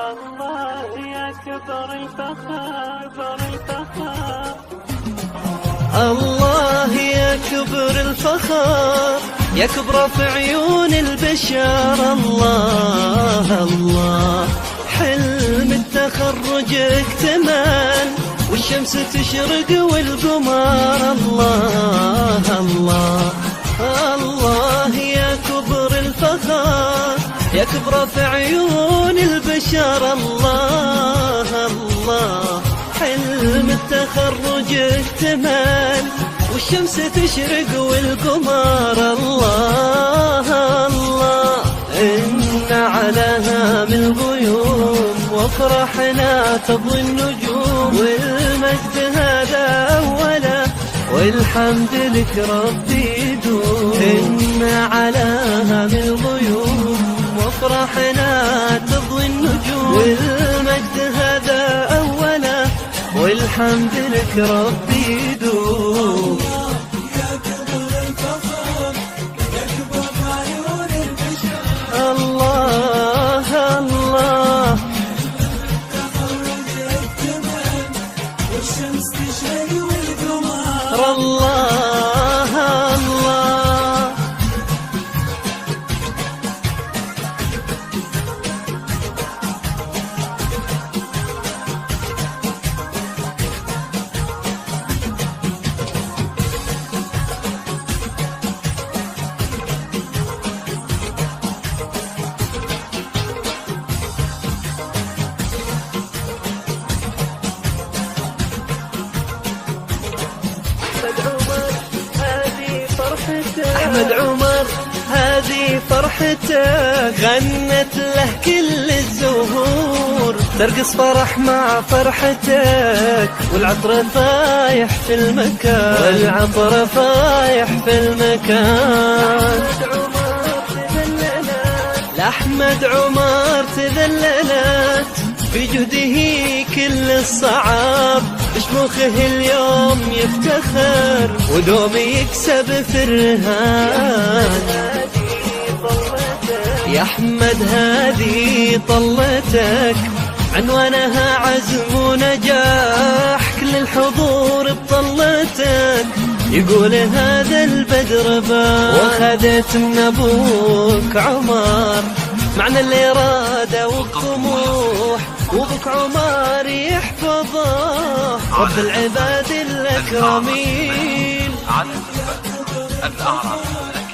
الله يا كبر الفخر الله يا كبر الفخر، يا كبر في عيون البشر. الله الله حلم التخرج اكتمل، والشمس تشرق والقمر. الله الله الله يا كبر الفخر، يا كبر في عيون البشر. الله الله حلم التخرج اكتمل، والشمس تشرق والقمر. الله الله إن على هام الغيوم وافرحنا تضوي النجوم، والمجد هذا أولا والحمد لك ربي يدوم. إن على هام الغيوم وافرحنا تضوي النجوم، والمجد هذا أولا والحمد لك ربي يدوم. الله الله والشمس تشرق والقمر. الله الله أحمد عمر هذه فرحتك، غنت له كل الزهور، ترقص فرح مع فرحتك، والعطر فايح في المكان، والعطر فايح في المكان. لأحمد عمر تذللت في جهده كل الصعاب، بشموخه اليوم يفتخر ودوم يكسب في الرهان. يا أحمد هذه طلتك، عنوانها عزم ونجاح، كل الحضور بطلتك يقول هذا البدر بان. واخذت من أبوك عمر معنى الإرادة والطموح، وابوك عمر يحفظه رب العباد الأكرمين. عن الأعراب